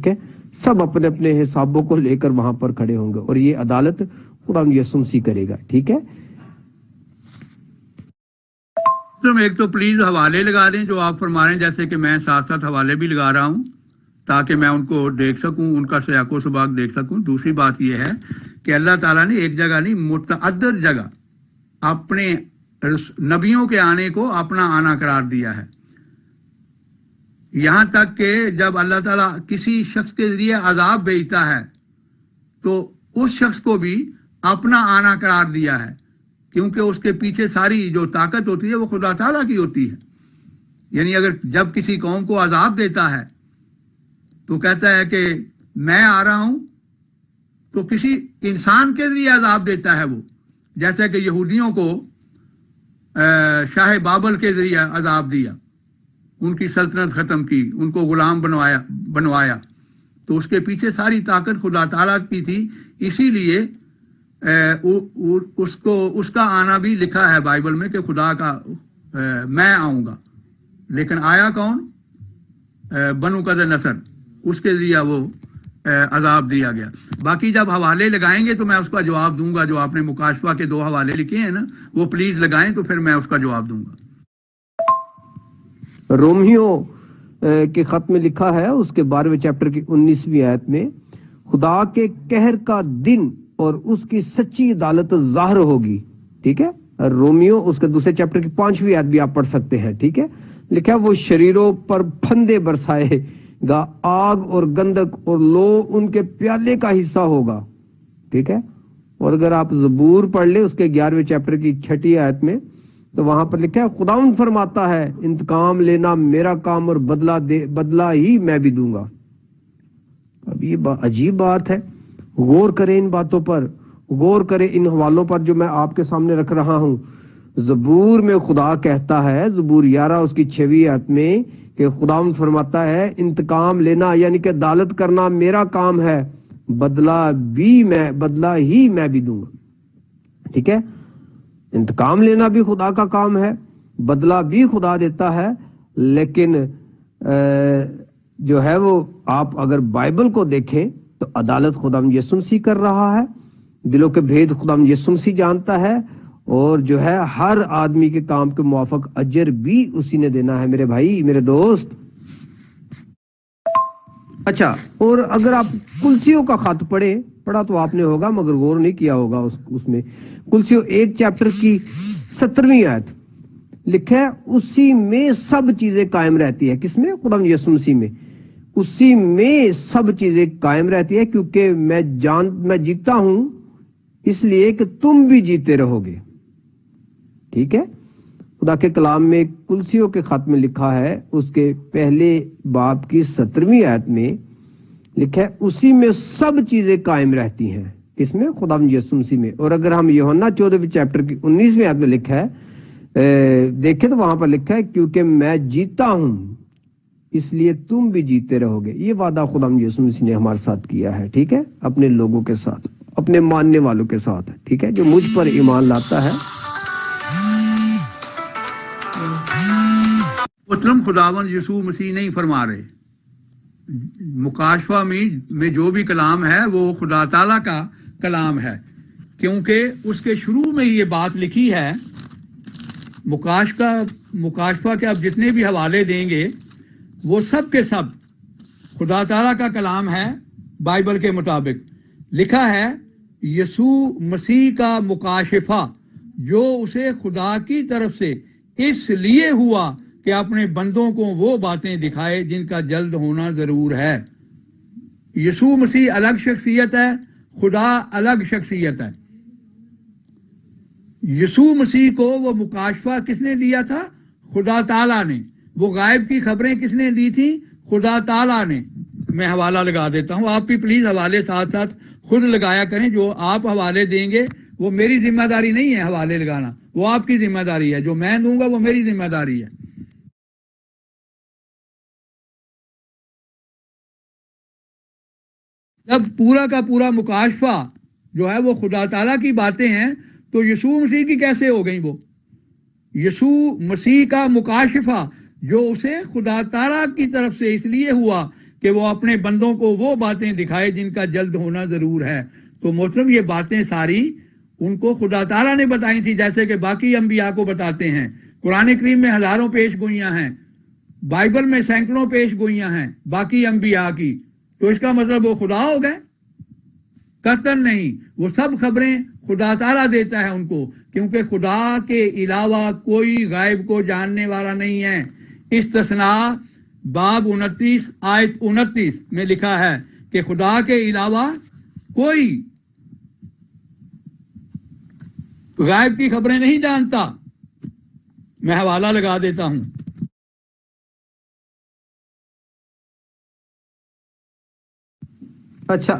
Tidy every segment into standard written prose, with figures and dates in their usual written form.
ٹھیک ہے, سب اپنے اپنے حسابوں کو لے کر وہاں پر کھڑے ہوں گے اور یہ عدالت خدا یسوع مسیح کرے گا. ٹھیک ہے, تم ایک تو پلیز حوالے لگا دیں جو آپ فرما رہے ہیں, جیسے کہ میں ساتھ ساتھ حوالے بھی لگا رہا ہوں تاکہ میں ان کو دیکھ سکوں, ان کا سیاق و سباق دیکھ سکوں. دوسری بات یہ ہے کہ اللہ تعالیٰ نے ایک جگہ نہیں متعدد جگہ اپنے نبیوں کے آنے کو اپنا آنا قرار دیا ہے. یہاں تک کہ جب اللہ تعالیٰ کسی شخص کے ذریعے عذاب بھیجتا ہے تو اس شخص کو بھی اپنا آنا قرار دیا ہے, کیونکہ اس کے پیچھے ساری جو طاقت ہوتی ہے وہ خدا تعالیٰ کی ہوتی ہے. یعنی اگر جب کسی قوم کو عذاب دیتا ہے تو کہتا ہے کہ میں آ رہا ہوں, تو کسی انسان کے ذریعے عذاب دیتا ہے وہ, جیسا کہ یہودیوں کو شاہ بابل کے ذریعے عذاب دیا, ان کی سلطنت ختم کی, ان کو غلام بنوایا, تو اس کے پیچھے ساری طاقت خدا تعالیٰ کی تھی. اسی لیے اس کا آنا بھی لکھا ہے بائبل میں کہ خدا کا میں آؤں گا. لیکن آیا کون؟ بنو قد نصر, اس کے ذریعے وہ عذاب دیا گیا. باقی جب حوالے لگائیں گے تو میں اس کا جواب دوں گا. جو آپ نے مکاشفہ کے 2 حوالے لکھے ہیں نا, وہ پلیز لگائیں تو پھر میں اس کا جواب دوں گا. رومیو کے خط میں لکھا ہے اس کے 12ویں چیپٹر کی 19ویں آیت میں, خدا کے قہر کا دن اور اس کی سچی عدالت ظاہر ہوگی. ٹھیک ہے, رومیو اس کے 2 چیپٹر کی 5ویں آیت بھی آپ پڑھ سکتے ہیں. ٹھیک ہے, لکھا وہ شریروں پر پھندے برسائے گا, آگ اور گندک اور لو ان کے پیالے کا حصہ ہوگا. ٹھیک ہے, اور اگر آپ زبور پڑھ لیں اس کے 11ویں چیپٹر کی 6 آیت میں, تو وہاں پر لکھا ہے خداوند فرماتا ہے انتقام لینا میرا کام اور بدلہ ہی میں بھی دوں گا. اب یہ عجیب بات ہے, غور کریں ان باتوں پر, غور کریں ان حوالوں پر جو میں آپ کے سامنے رکھ رہا ہوں. زبور میں خدا کہتا ہے, زبور 11 اس کی 6ویں آیت میں, کہ خداوند فرماتا ہے انتقام لینا یعنی کہ عدالت کرنا میرا کام ہے, بدلہ ہی میں بھی دوں گا. ٹھیک ہے, انتقام لینا بھی خدا کا کام ہے, بدلہ بھی خدا دیتا ہے. لیکن جو ہے وہ آپ اگر بائبل کو دیکھیں تو عدالت خداوند یسوع مسیح کر رہا ہے, دلوں کے بھید خداوند یسوع مسیح جانتا ہے, اور جو ہے ہر آدمی کے کام کے موافق اجر بھی اسی نے دینا ہے میرے بھائی, میرے دوست. اچھا, اور اگر آپ کلسیوں کا خط پڑھا تو آپ نے ہوگا مگر غور نہیں کیا ہوگا اس میں. کلسیوں 1 چیپٹر کی 17ویں آیت لکھا ہے اسی میں سب چیزیں قائم رہتی ہے. کس میں؟ خداوند یسوع مسیح میں. اسی میں سب چیزیں قائم رہتی ہے کیونکہ میں جیتا ہوں اس لیے کہ تم بھی جیتے رہو گے. ٹھیک ہے, خدا کے کلام میں کلسیوں کے خط میں لکھا ہے اس کے پہلے باب کی 17ویں آیت میں لکھا ہے اسی میں سب چیزیں قائم رہتی ہیں. کس میں؟ خداوند یسوع مسیح میں. اور اگر ہم یوحنا 14 چیپٹر کی 19ویں آیت میں لکھا ہے دیکھیں تو وہاں پر لکھا ہے کیونکہ میں جیتا ہوں اس لیے تم بھی جیتے رہو گے. یہ وعدہ خداوند یسوع مسیح نے ہمارے ساتھ کیا ہے. ٹھیک ہے, اپنے لوگوں کے ساتھ, اپنے ماننے والوں کے ساتھ. ٹھیک ہے, جو مجھ پر ایمان لاتا ہے. محترم, خداوند یسوع مسیح نہیں فرما رہے. مکاشفہ میں جو بھی کلام ہے وہ خدا تعالیٰ کا کلام ہے, کیونکہ اس کے شروع میں یہ بات لکھی ہے. مکاشفہ کے اب جتنے بھی حوالے دیں گے وہ سب کے سب خدا تعالیٰ کا کلام ہے. بائبل کے مطابق لکھا ہے یسوع مسیح کا مکاشفہ جو اسے خدا کی طرف سے اس لیے ہوا کہ اپنے بندوں کو وہ باتیں دکھائے جن کا جلد ہونا ضرور ہے. یسوع مسیح الگ شخصیت ہے, خدا الگ شخصیت ہے. یسوع مسیح کو وہ مکاشفہ کس نے دیا تھا؟ خدا تعالیٰ نے. وہ غائب کی خبریں کس نے دی تھی؟ خدا تعالیٰ نے. میں حوالہ لگا دیتا ہوں, آپ بھی پلیز حوالے ساتھ ساتھ خود لگایا کریں. جو آپ حوالے دیں گے وہ میری ذمہ داری نہیں ہے, حوالے لگانا وہ آپ کی ذمہ داری ہے. جو میں دوں گا وہ میری ذمہ داری ہے. جب پورا کا پورا مکاشفہ جو ہے وہ خدا تعالیٰ کی باتیں ہیں تو یسوع مسیح کی کیسے ہو گئیں؟ وہ یسوع مسیح کا مکاشفہ جو اسے خدا تعالیٰ کی طرف سے اس لیے ہوا کہ وہ اپنے بندوں کو وہ باتیں دکھائے جن کا جلد ہونا ضرور ہے۔ تو محترم یہ باتیں ساری ان کو خدا تعالیٰ نے بتائی تھی، جیسے کہ باقی انبیاء کو بتاتے ہیں۔ قرآن کریم میں ہزاروں پیش گوئیاں ہیں، بائبل میں سینکڑوں پیش گوئیاں ہیں باقی انبیاء کی، تو اس کا مطلب وہ خدا ہو گئے؟ قطعاً نہیں، وہ سب خبریں خدا تعالیٰ دیتا ہے ان کو، کیونکہ خدا کے علاوہ کوئی غائب کو جاننے والا نہیں ہے۔ استثناء باب 29 آیت 29 میں لکھا ہے کہ خدا کے علاوہ کوئی غائب کی خبریں نہیں جانتا۔ میں حوالہ لگا دیتا ہوں۔ اچھا،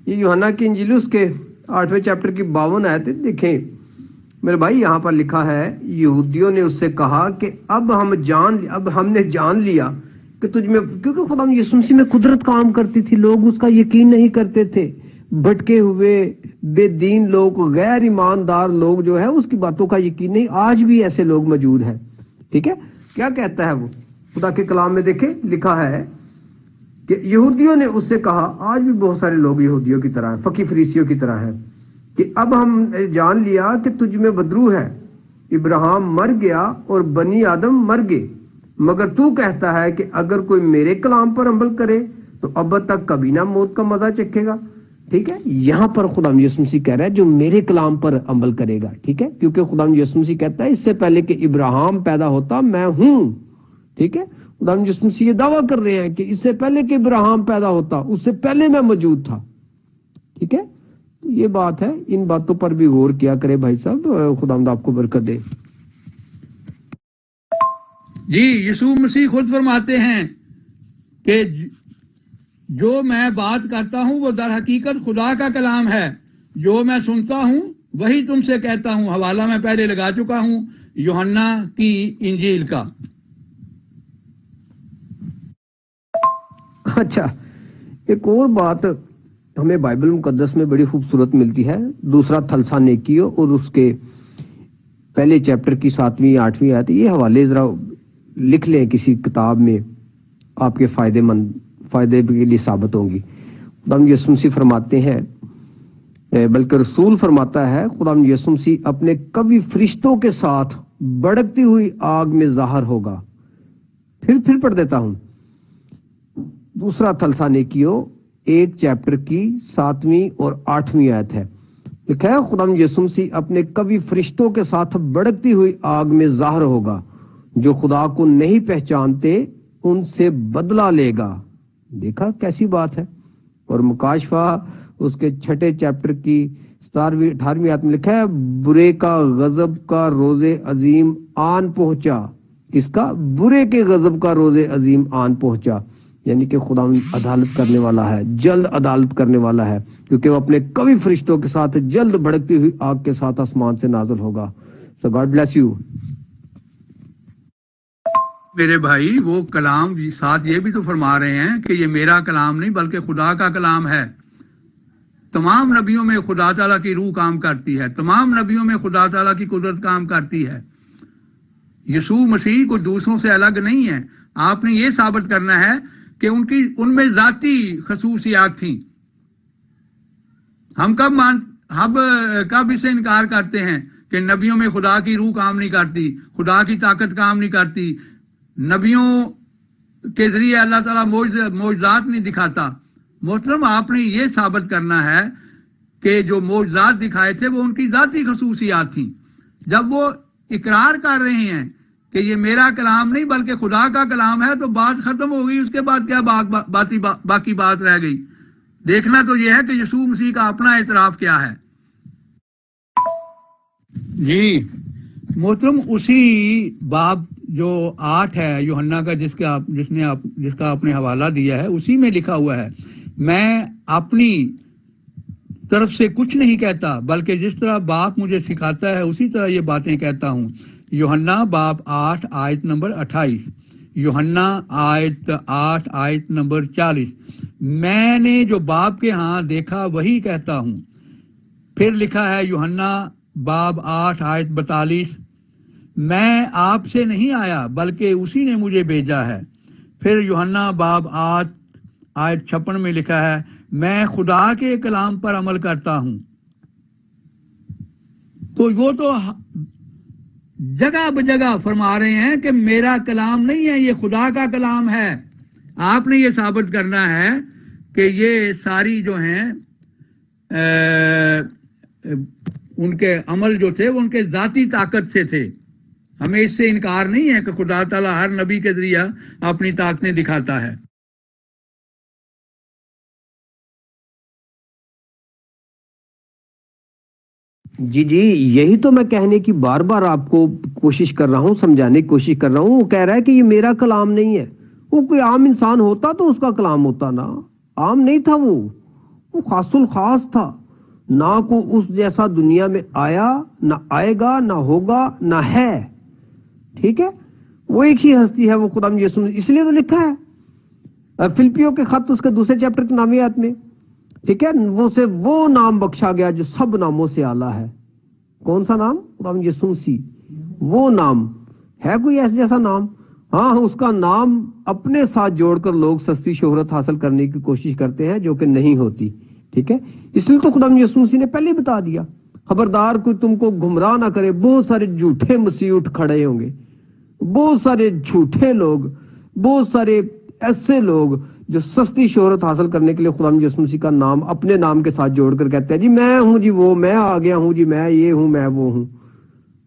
یہ یوحنا کی انجیل اس کے 8ویں چیپٹر کی 52 آیت دیکھیں میرے بھائی، یہاں پر لکھا ہے یہودیوں نے اس سے کہا کہ اب ہم نے جان لیا کہ تجھ میں، کیونکہ خدا یسوع مسیح میں قدرت کام کرتی تھی، لوگ اس کا یقین نہیں کرتے تھے، بھٹکے ہوئے بے دین لوگ، غیر ایماندار لوگ جو ہے اس کی باتوں کا یقین نہیں۔ آج بھی ایسے لوگ موجود ہیں، ٹھیک ہے؟ کیا کہتا ہے وہ خدا کے کلام میں؟ دیکھیں لکھا ہے کہ یہودیوں نے اس سے کہا، آج بھی بہت سارے لوگ یہودیوں کی طرح ہیں، فقی فریسیوں کی طرح ہیں، کہ اب ہم نے جان لیا کہ تجھ میں بدرو ہے، ابراہیم مر گیا اور بنی آدم مر گئے، مگر تو کہتا ہے کہ اگر کوئی میرے کلام پر عمل کرے تو اب تک کبھی نہ موت کا مزہ چکھے گا۔ ٹھیک ہے، یہاں پر خدا یسوع مسیح کہہ رہا ہے جو میرے کلام پر عمل کرے گا، ٹھیک ہے، کیونکہ خدا یسوع مسیح کہتا ہے اس سے پہلے کہ ابراہیم پیدا ہوتا میں ہوں، ٹھیک ہے۔ خدا یسوع مسیح یہ دعویٰ کر رہے ہیں کہ اس سے پہلے کہ ابراہیم پیدا ہوتا اس سے پہلے میں موجود تھا، ٹھیک ہے۔ یہ بات ہے، ان باتوں پر بھی غور کیا کرے بھائی صاحب، خداوند آپ کو برکت دے۔ جی، یسوع مسیح خود فرماتے ہیں کہ جو میں بات کرتا ہوں وہ در حقیقت خدا کا کلام ہے، جو میں سنتا ہوں وہی تم سے کہتا ہوں۔ حوالہ میں پہلے لگا چکا ہوں یوحنا کی انجیل کا۔ اچھا، ایک اور بات ہمیں بائبل مقدس میں بڑی خوبصورت ملتی ہے، دوسرا تھلسالونیکیوں اور اس کے پہلے چیپٹر کی 7ویں 8ویں آیت، یہ حوالے ذرا لکھ لیں کسی کتاب میں، آپ کے فائدے کے لیے ثابت ہوں گی۔ خدا یسوع مسیح فرماتے ہیں، بلکہ رسول فرماتا ہے، خدا یسوع مسیح اپنے کبھی فرشتوں کے ساتھ بھڑکتی ہوئی آگ میں ظاہر ہوگا۔ پھر پڑھ دیتا ہوں، دوسرا تھلسالونیکیوں 1 چیپٹر کی 7ویں اور 8ویں آیت ہے، لکھا ہے خدا یسوع مسیح اپنے کبھی فرشتوں کے ساتھ بھڑکتی ہوئی آگ میں ظاہر ہوگا، جو خدا کو نہیں پہچانتے ان سے بدلہ لے گا۔ دیکھا کیسی بات ہے۔ اور مکاشفہ اس کے 6 چیپٹر کی 17ویں 18ویں آیت میں لکھا ہے، برے کا غضب کا روز عظیم آن پہنچا۔ کس کا؟ برے کے غضب کا روز عظیم آن پہنچا، یعنی کہ خدا عدالت کرنے والا ہے، جلد عدالت کرنے والا ہے، کیونکہ وہ اپنے کبھی فرشتوں کے ساتھ جلد بھڑکتی ہوئی آگ کے ساتھ آسمان سے نازل ہوگا۔ So God bless you۔ میرے بھائی، وہ کلام ساتھ یہ بھی تو فرما رہے ہیں کہ یہ میرا کلام نہیں بلکہ خدا کا کلام ہے۔ تمام نبیوں میں خدا تعالیٰ کی روح کام کرتی ہے، تمام نبیوں میں خدا تعالیٰ کی قدرت کام کرتی ہے۔ یسوع مسیح کو دوسروں سے الگ نہیں ہے۔ آپ نے یہ ثابت کرنا ہے کہ ان میں ذاتی خصوصیات تھیں۔ ہم کب اسے انکار کرتے ہیں کہ نبیوں میں خدا کی روح کام نہیں کرتی، خدا کی طاقت کام نہیں کرتی، نبیوں کے ذریعے اللہ تعالیٰ معجزات نہیں دکھاتا۔ محترم، آپ نے یہ ثابت کرنا ہے کہ جو معجزات دکھائے تھے وہ ان کی ذاتی خصوصیات تھیں۔ جب وہ اقرار کر رہے ہیں کہ یہ میرا کلام نہیں بلکہ خدا کا کلام ہے، تو بات ختم ہو گئی۔ اس کے بعد کیا باقی بات رہ گئی؟ دیکھنا تو یہ ہے کہ یسوع مسیح کا اپنا اعتراف کیا ہے۔ جی محترم، اسی باب جو 8 ہے یوحنا کا، جس کا آپ نے حوالہ دیا ہے، اسی میں لکھا ہوا ہے، میں اپنی طرف سے کچھ نہیں کہتا بلکہ جس طرح باپ مجھے سکھاتا ہے اسی طرح یہ باتیں کہتا ہوں۔ یوحنا باب 8 آیت نمبر 28، یوحنا 8 آیت نمبر 40، میں نے جو باپ کے ہاں دیکھا وہی کہتا ہوں۔ پھر لکھا ہے یوحنا باب 8 آیت 42، میں آپ سے نہیں آیا بلکہ اسی نے مجھے بھیجا ہے۔ پھر یوحنا باب آیت 56 میں لکھا ہے میں خدا کے کلام پر عمل کرتا ہوں. تو وہ تو جگہ بجگہ فرما رہے ہیں کہ میرا کلام نہیں ہے، یہ خدا کا کلام ہے. آپ نے یہ ثابت کرنا ہے کہ یہ ساری جو ہیں ان کے عمل جو تھے وہ ان کے ذاتی طاقت سے تھے. ہمیں اس سے انکار نہیں ہے کہ خدا تعالیٰ ہر نبی کے ذریعہ اپنی طاقتیں دکھاتا ہے. جی جی، یہی تو میں کہنے کی بار بار آپ کو کوشش کر رہا ہوں، سمجھانے کی کوشش کر رہا ہوں. وہ کہہ رہا ہے کہ یہ میرا کلام نہیں ہے. وہ کوئی عام انسان ہوتا تو اس کا کلام ہوتا نا. عام نہیں تھا، وہ خاص الخاص تھا. نہ کو اس جیسا دنیا میں آیا، نہ آئے گا، نہ ہوگا، نہ ہے. ٹھیک ہے، وہ ایک ہی ہستی ہے، وہ خدا یسوع. اس لیے تو لکھا ہے فلپیوں کے خط اس کے 2 چیپٹر کی 9ویں آیت میں، ٹھیک ہے، وہ نام بخشا گیا جو سب ناموں سے اعلیٰ ہے. کون سا نام؟ خدا یسوع مسیح. وہ نام ہے کوئی ایسا جیسا نام؟ ہاں، اس کا نام اپنے ساتھ جوڑ کر لوگ سستی شہرت حاصل کرنے کی کوشش کرتے ہیں جو کہ نہیں ہوتی. ٹھیک ہے، اس لیے تو خدا یسوع مسیح نے پہلے ہی بتا دیا خبردار کوئی تم کو گمراہ نہ کرے. بہت سارے جھوٹے مسیح اٹھ کھڑے ہوں گے، بہت سارے جھوٹے لوگ، بہت سارے ایسے لوگ جو سستی شہرت حاصل کرنے کے لیے خدا یسوع مسیح کا نام اپنے نام کے ساتھ جوڑ کر کہتے ہیں جی میں ہوں، جی وہ میں آ گیا ہوں، جی میں یہ ہوں، میں وہ ہوں.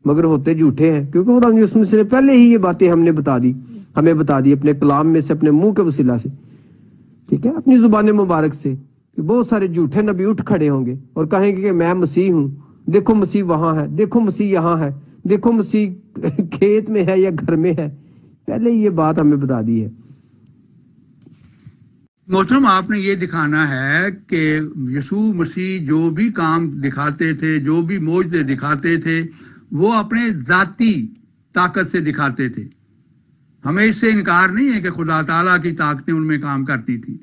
مگر ہوتے جھوٹے ہیں، کیونکہ خدا یسوع مسیح نے پہلے ہی یہ باتیں ہمیں بتا دی اپنے کلام میں سے، اپنے منہ کے وسیلہ سے. ٹھیک ہے، اپنی زبان مبارک سے کہ بہت سارے جھوٹے نبی اٹھ کھڑے ہوں گے اور کہیں گے کہ میں مسیح ہوں. دیکھو مسیح وہاں ہے، دیکھو مسیح یہاں ہے، دیکھو مسیح کھیت میں ہے یا گھر میں ہے. پہلے یہ بات ہمیں بتا دی ہے. محترم، آپ نے یہ دکھانا ہے کہ یسوع مسیح جو بھی کام دکھاتے تھے، جو بھی معجزے دکھاتے تھے، وہ اپنے ذاتی طاقت سے دکھاتے تھے. ہمیں اس سے انکار نہیں ہے کہ خدا تعالیٰ کی طاقتیں ان میں کام کرتی تھی.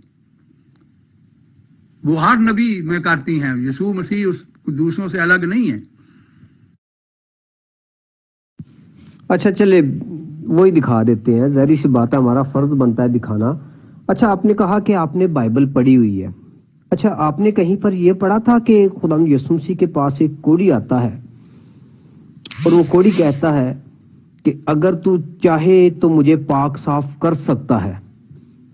وہ ہر نبی میں کرتی ہیں. یسوع مسیح اس دوسروں سے الگ نہیں ہے. اچھا چلے وہی دکھا دیتے ہیں، ظاہری سی بات ہے، ہمارا فرض بنتا ہے دکھانا. اچھا، آپ نے کہا کہ آپ نے بائبل پڑھی ہوئی ہے. اچھا، آپ نے کہیں پر یہ پڑھا تھا کہ خدا یسوع مسیح کے پاس ایک کوڑی آتا ہے اور وہ کوڑی کہتا ہے کہ اگر تو چاہے تو مجھے پاک صاف کر سکتا ہے.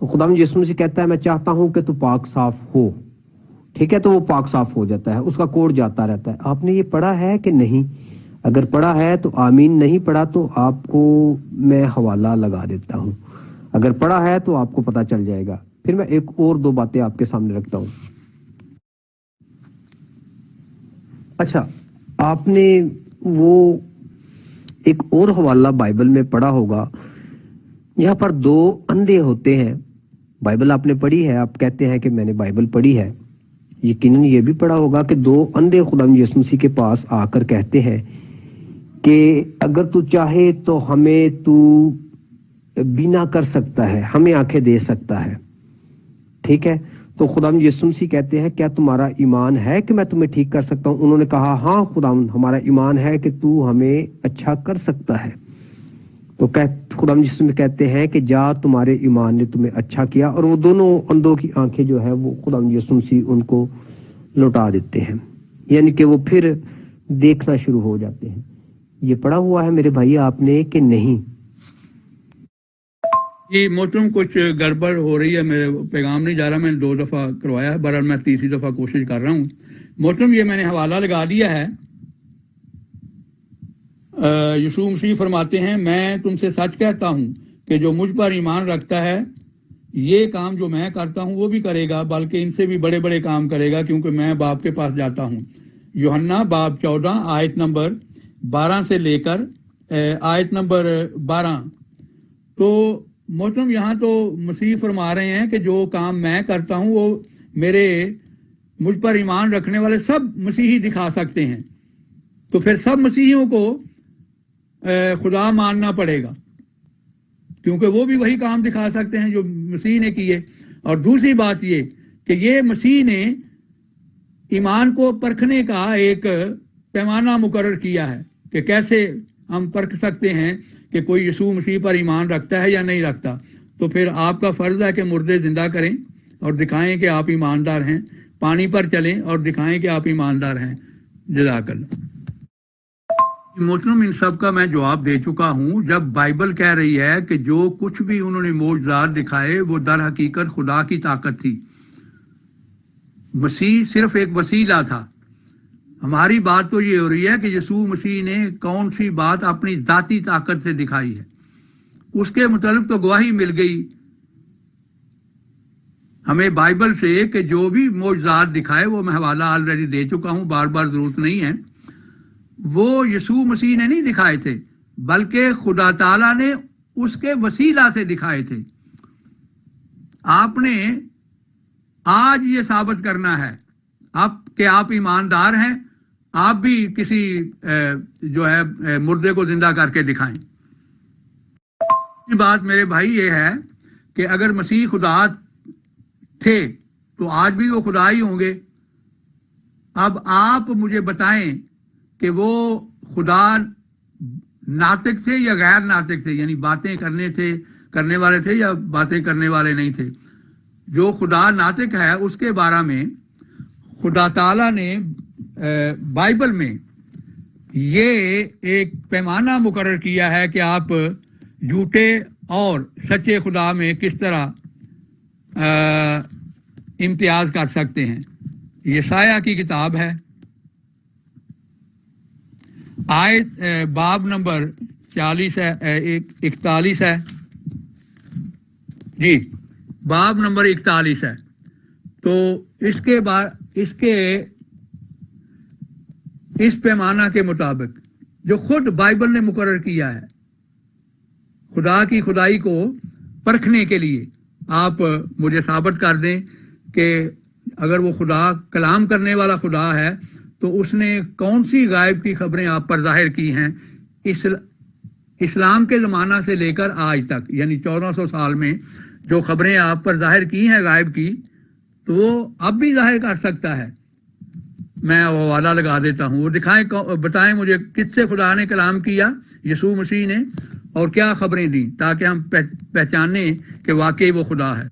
خدا یسوع مسیح کہتا ہے میں چاہتا ہوں کہ تو پاک صاف ہو. ٹھیک ہے، تو وہ پاک صاف ہو جاتا ہے، اس کا کوڑ جاتا رہتا ہے. آپ نے یہ پڑھا ہے کہ نہیں؟ اگر پڑھا ہے تو آمین، نہیں پڑھا تو آپ کو میں حوالہ لگا دیتا ہوں. اگر پڑھا ہے تو آپ کو پتا چل جائے گا. پھر میں ایک اور 2 باتیں آپ کے سامنے رکھتا ہوں. اچھا، آپ نے وہ ایک اور حوالہ بائبل میں پڑھا ہوگا، یہاں پر 2 اندھے ہوتے ہیں. بائبل آپ نے پڑھی ہے، آپ کہتے ہیں کہ میں نے بائبل پڑھی ہے. یقیناً یہ بھی پڑھا ہوگا کہ 2 اندھے خدا یسوع مسیح کے پاس آ کر کہتے ہیں کہ اگر تو چاہے تو ہمیں تو بینا کر سکتا ہے، ہمیں آنکھیں دے سکتا ہے. ٹھیک ہے، تو خدا یسوع مسیح کہتے ہیں کیا تمہارا ایمان ہے کہ میں تمہیں ٹھیک کر سکتا ہوں؟ انہوں نے کہا ہاں خدا، ہمارا ایمان ہے کہ تو ہمیں اچھا کر سکتا ہے. تو خدا یسوع مسیح کہتے ہیں کہ جا، تمہارے ایمان نے تمہیں اچھا کیا. اور وہ دونوں اندھوں کی آنکھیں جو ہے وہ خدا یسوع مسیح ان کو لوٹا دیتے ہیں، یعنی کہ وہ پھر دیکھنا شروع ہو جاتے ہیں. یہ پڑھا ہوا ہے میرے بھائی آپ نے کہ نہیں؟ جی محترم، کچھ گڑبڑ ہو رہی ہے، میرے پیغام نہیں جا رہا. میں نے 2 دفعہ کروایا ہے، بہرحال میں تیسری دفعہ کوشش کر رہا ہوں. محترم، یہ میں نے حوالہ لگا دیا ہے. یسوع مسیح فرماتے ہیں میں تم سے سچ کہتا ہوں کہ جو مجھ پر ایمان رکھتا ہے یہ کام جو میں کرتا ہوں وہ بھی کرے گا، بلکہ ان سے بھی بڑے بڑے کام کرے گا، کیونکہ میں باپ کے پاس جاتا ہوں. یوحنا باب 14 آیت نمبر 12 سے لے کر آیت نمبر 12. تو محترم، یہاں تو مسیح فرما رہے ہیں کہ جو کام میں کرتا ہوں وہ مجھ پر ایمان رکھنے والے سب مسیحی دکھا سکتے ہیں. تو پھر سب مسیحیوں کو خدا ماننا پڑے گا، کیونکہ وہ بھی وہی کام دکھا سکتے ہیں جو مسیح نے کیے. اور دوسری بات یہ کہ یہ مسیح نے ایمان کو پرکھنے کا ایک پیمانہ مقرر کیا ہے کہ کیسے ہم پرکھ سکتے ہیں کہ کوئی یسوع مسیح پر ایمان رکھتا ہے یا نہیں رکھتا. تو پھر آپ کا فرض ہے کہ مردے زندہ کریں، اور دکھائیں کہ آپ ایماندار ہیں، پانی پر چلیں اور دکھائیں کہ آپ ایماندار ہیں۔ جزاک اللہ۔ محترم، ان سب کا میں جواب دے چکا ہوں۔ جب بائبل کہہ رہی ہے کہ جو کچھ بھی انہوں نے معجزات دکھائے وہ در حقیقت خدا کی طاقت تھی، مسیح صرف ایک وسیلہ تھا۔ ہماری بات تو یہ ہو رہی ہے کہ یسوع مسیح نے کون سی بات اپنی ذاتی طاقت سے دکھائی ہے، اس کے متعلق تو گواہی مل گئی ہمیں بائبل سے کہ جو بھی معجزات دکھائے، وہ میں حوالہ آلریڈی دے چکا ہوں، بار بار ضرورت نہیں ہے، وہ یسوع مسیح نے نہیں دکھائے تھے بلکہ خدا تعالیٰ نے اس کے وسیلہ سے دکھائے تھے۔ آپ نے آج یہ ثابت کرنا ہے کہ آپ ایماندار ہیں، آپ بھی کسی جو ہے مردے کو زندہ کر کے دکھائیں۔ بات میرے بھائی یہ ہے کہ اگر مسیح خدا تھے تو آج بھی وہ خدا ہی ہوں گے۔ اب آپ مجھے بتائیں کہ وہ خدا ناطق تھے یا غیر ناطق تھے، یعنی باتیں کرنے والے تھے یا باتیں کرنے والے نہیں تھے۔ جو خدا ناطق ہے اس کے بارے میں خدا تعالیٰ نے بائبل میں یہ ایک پیمانہ مقرر کیا ہے کہ آپ جھوٹے اور سچے خدا میں کس طرح امتیاز کر سکتے ہیں۔ یشایہ کی کتاب ہے، آیت باب نمبر 41 ہے جی، باب نمبر 41 ہے۔ تو اس پیمانہ کے مطابق جو خود بائبل نے مقرر کیا ہے خدا کی خدائی کو پرکھنے کے لیے، آپ مجھے ثابت کر دیں کہ اگر وہ خدا کلام کرنے والا خدا ہے تو اس نے کون سی غائب کی خبریں آپ پر ظاہر کی ہیں اسلام کے زمانہ سے لے کر آج تک، یعنی 1400 سال میں جو خبریں آپ پر ظاہر کی ہیں غائب کی، تو وہ اب بھی ظاہر کر سکتا ہے۔ میں حوالہ لگا دیتا ہوں، وہ بتائیں مجھے کس سے خدا نے کلام کیا، یسوع مسیح نے، اور کیا خبریں دیں تاکہ ہم پہچانیں کہ واقعی وہ خدا ہے۔